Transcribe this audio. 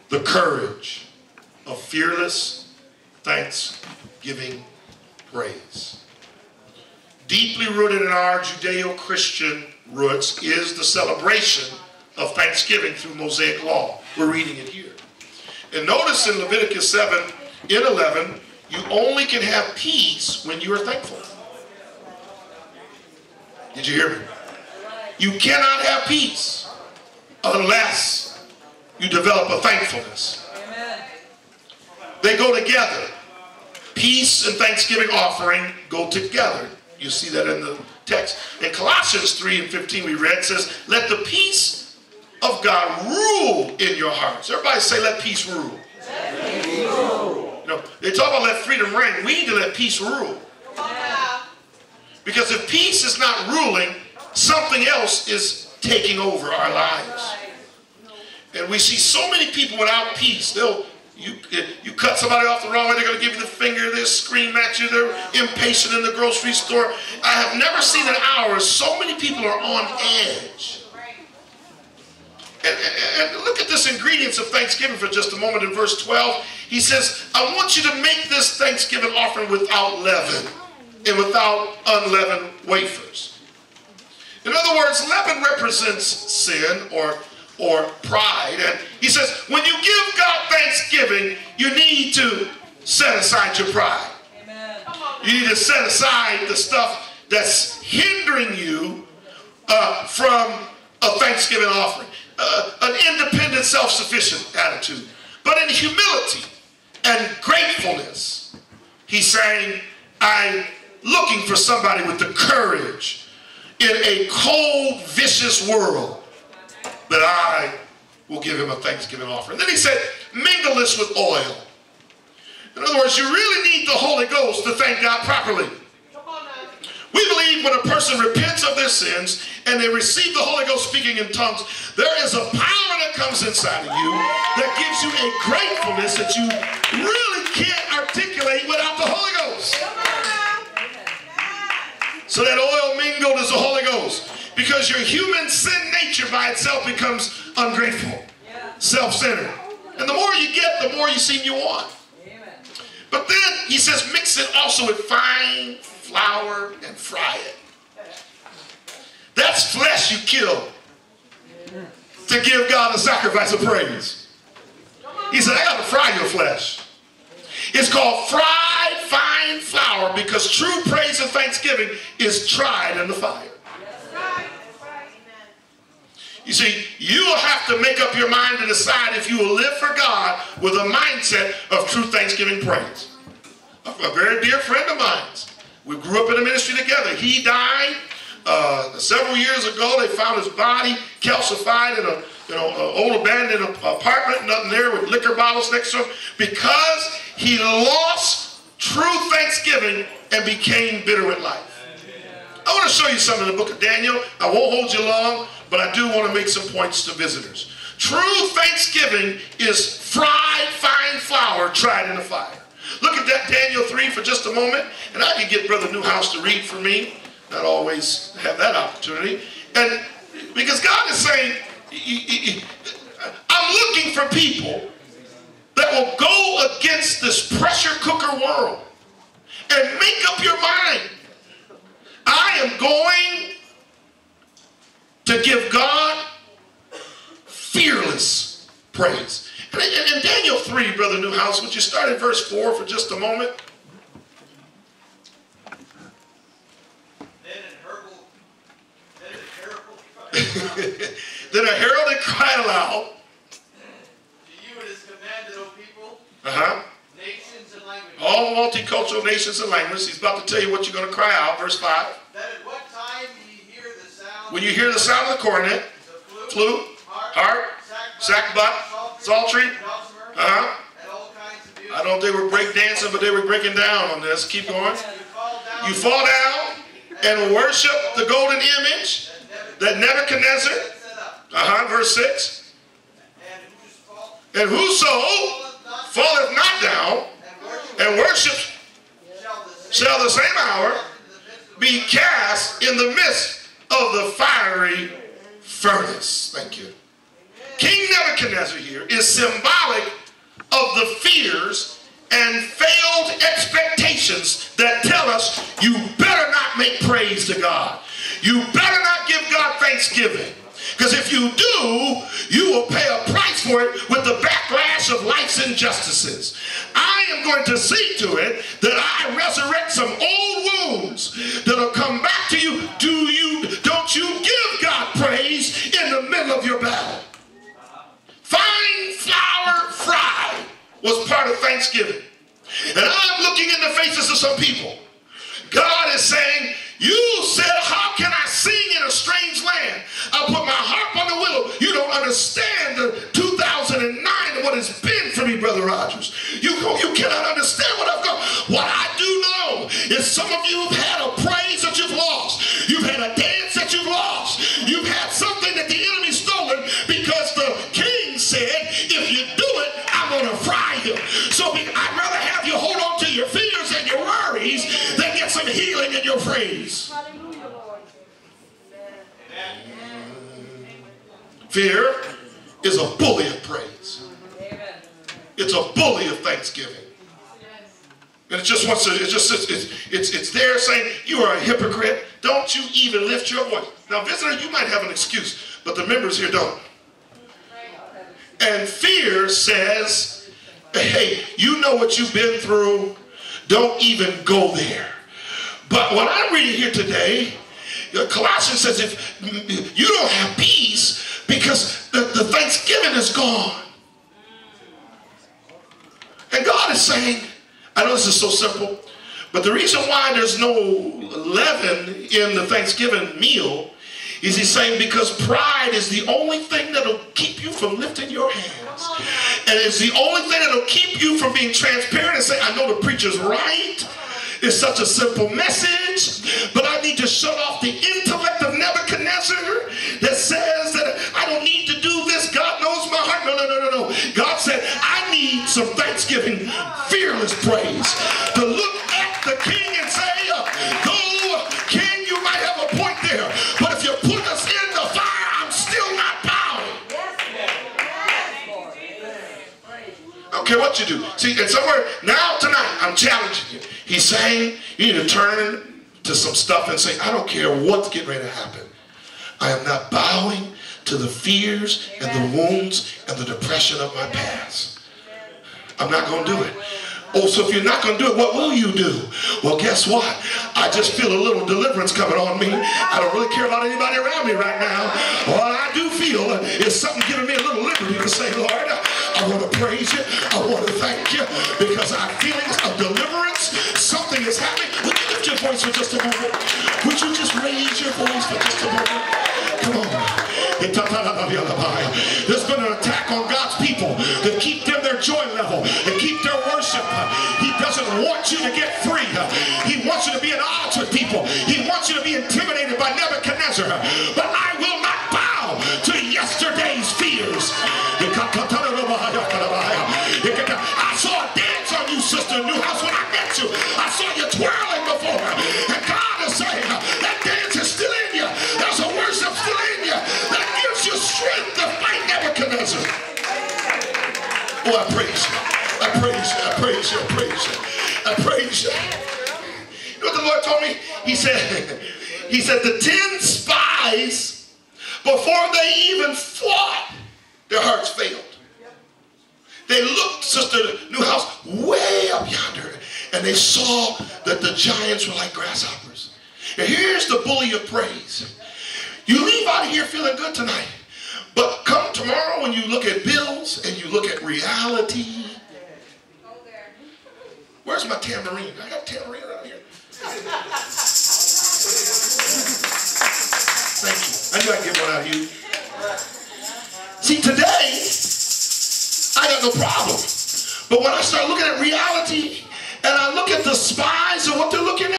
the courage of fearless thanksgiving praise. Deeply rooted in our Judeo-Christian roots is the celebration of Thanksgiving through Mosaic law. We're reading it here. And notice in Leviticus 7:11, you only can have peace when you are thankful. Did you hear me? You cannot have peace unless you develop a thankfulness. Amen. They go together. Peace and thanksgiving offering go together. You see that in the text. In Colossians 3:15 we read, says, let the peace of God rule in your hearts. Everybody say, let peace rule. Let peace rule. You know, they talk about let freedom reign. We need to let peace rule. Because if peace is not ruling, something else is taking over our lives. And we see so many people without peace. You cut somebody off the wrong way, they're going to give you the finger, they'll scream at you, they're impatient in the grocery store. I have never seen in hours so many people are on edge. And look at this ingredients of Thanksgiving for just a moment in verse 12. He says, I want you to make this Thanksgiving offering without leaven and without unleavened wafers. In other words, leaven represents sin or pride. And he says, when you give God thanksgiving, you need to set aside your pride. Amen. You need to set aside the stuff that's hindering you from a thanksgiving offering. An independent, self-sufficient attitude. But in humility and gratefulness, he's saying, I'm looking for somebody with the courage in a cold, vicious world that I will give him a thanksgiving offering. Then he said, mingle this with oil. In other words, you really need the Holy Ghost to thank God properly. We believe when a person repents of their sins and they receive the Holy Ghost speaking in tongues, there is a power that comes inside of you that gives you a gratefulness that you really can't articulate without the Holy Ghost. So that oil mingled is the Holy Ghost. Because your human sin nature by itself becomes ungrateful, self-centered. And the more you get, the more you seem you want. But then he says mix it also with fine flour and fry it. That's flesh you kill to give God a sacrifice of praise. He said, I got to fry your flesh. It's called fried fine flour because true praise and thanksgiving is tried in the fire. You see, you will have to make up your mind to decide if you will live for God with a mindset of true thanksgiving praise. A very dear friend of mine, we grew up in a ministry together. He died several years ago. They found his body calcified in an old abandoned apartment, nothing there, with liquor bottles next to him, because he lost true thanksgiving and became bitter with life. I want to show you something in the book of Daniel. I won't hold you long, but I do want to make some points to visitors. True thanksgiving is fried fine flour tried in the fire. Look at that Daniel 3 for just a moment, and I can get Brother Newhouse to read for me. Not always have that opportunity. And because God is saying, I'm looking for people that will go against this pressure cooker world and make up your mind. I am going to give God fearless praise. And in Daniel 3, Brother Newhouse, would you start at verse 4 for just a moment? Then a herald cried aloud. To you it is commanded, O people, nations and languages. All multicultural nations and languages. He's about to tell you what you're going to cry out. Verse 5. That at what time ye hear the sound. When you hear the sound of the cornet, flute, harp, sackbut, psaltery. And all kinds of music. I don't know if they were break dancing, but they were breaking down on this. Keep going. You fall down and worship the golden image that Nebuchadnezzar. Verse 6. And whoso falleth not down and worships shall the same hour be cast in the midst of the fiery furnace. Thank you. King Nebuchadnezzar here is symbolic of the fears and failed expectations that tell us you better not make praise to God. You better not give God thanksgiving. Because if you do, you will pay a price for it with the backlash of life's injustices. I am going to see to it that I resurrect some old wounds that will come back to you. Don't you give God praise in the middle of your battle. Fine flour fried was part of Thanksgiving. And I'm looking in the faces of some people. God is saying, you said, how can I sing in a strange land? I'll put my harp on the willow. You don't understand the 2009 and what it's been for me, Brother Rogers. You cannot understand what I've gone. What I do know is some of you have had a praise that you've lost. You've had a dance that you've lost. You've had something that the enemy's stolen because the king said, if you do it, I'm going to fry you. So I'd rather have you hold on to your fears and your worries than get some healing in your praise. Hallelujah, Lord. Fear is a bully of praise. It's a bully of thanksgiving. And it just wants to, it's there saying, you are a hypocrite. Don't you even lift your voice. Now, visitor, you might have an excuse, but the members here don't. And fear says, hey, you know what you've been through. Don't even go there. But what I'm reading here today, Colossians says, if you don't have peace because the Thanksgiving is gone. And God is saying, I know this is so simple, but the reason why there's no leaven in the Thanksgiving meal is he's saying because pride is the only thing that'll keep you from lifting your hands. And it's the only thing that'll keep you from being transparent and say, I know the preacher's right. It's such a simple message, but I need to shut off the intellect of Nebuchadnezzar that says that I don't need to do this. God knows my heart. No. God said, I need some thanksgiving, fearless praise to look at the king and say, though, king, you might have a point there, but if you put us in the fire, I'm still not bowing. I don't care what you do. See, and somewhere, now tonight, I'm challenging you. He's saying you need to turn to some stuff and say, I don't care what's getting ready to happen. I am not bowing to the fears and the wounds and the depression of my past. I'm not going to do it. Oh, so if you're not going to do it, what will you do? Well, guess what? I just feel a little deliverance coming on me. I don't really care about anybody around me right now. What I do feel is something giving me a little liberty to say, Lord, I want to praise you. I want to thank you because I have feelings of deliverance. Something is happening. Would you lift your voice for just a moment? Would you just raise your voice for just a moment? Come on. There's been an attack on God's people to keep them their joy level and keep their worship. He doesn't want you to get free. He wants you to be at odds with people. He wants you to be intimidated by Nebuchadnezzar. But I will not bow to yesterday's fears. I saw a dance on you, Sister Newhouse, when I met you. I saw you twirling before. And God is saying, that dance is still in you. There's a worship still in you that gives you strength to fight Nebuchadnezzar. Oh, I praise you. I praise you. I praise you. I praise you. I praise you. You know what the Lord told me? He said the 10 spies, before they even fought, their hearts failed. They looked, Sister Newhouse, way up yonder, and they saw that the giants were like grasshoppers. And here's the bully of praise. You leave out of here feeling good tonight, but come tomorrow when you look at bills and you look at reality. Where's my tambourine? I got a tambourine around here. Thank you. I knew I'd get one out of you. See, today, I got no problem. But when I start looking at reality and I look at the spies and what they're looking at,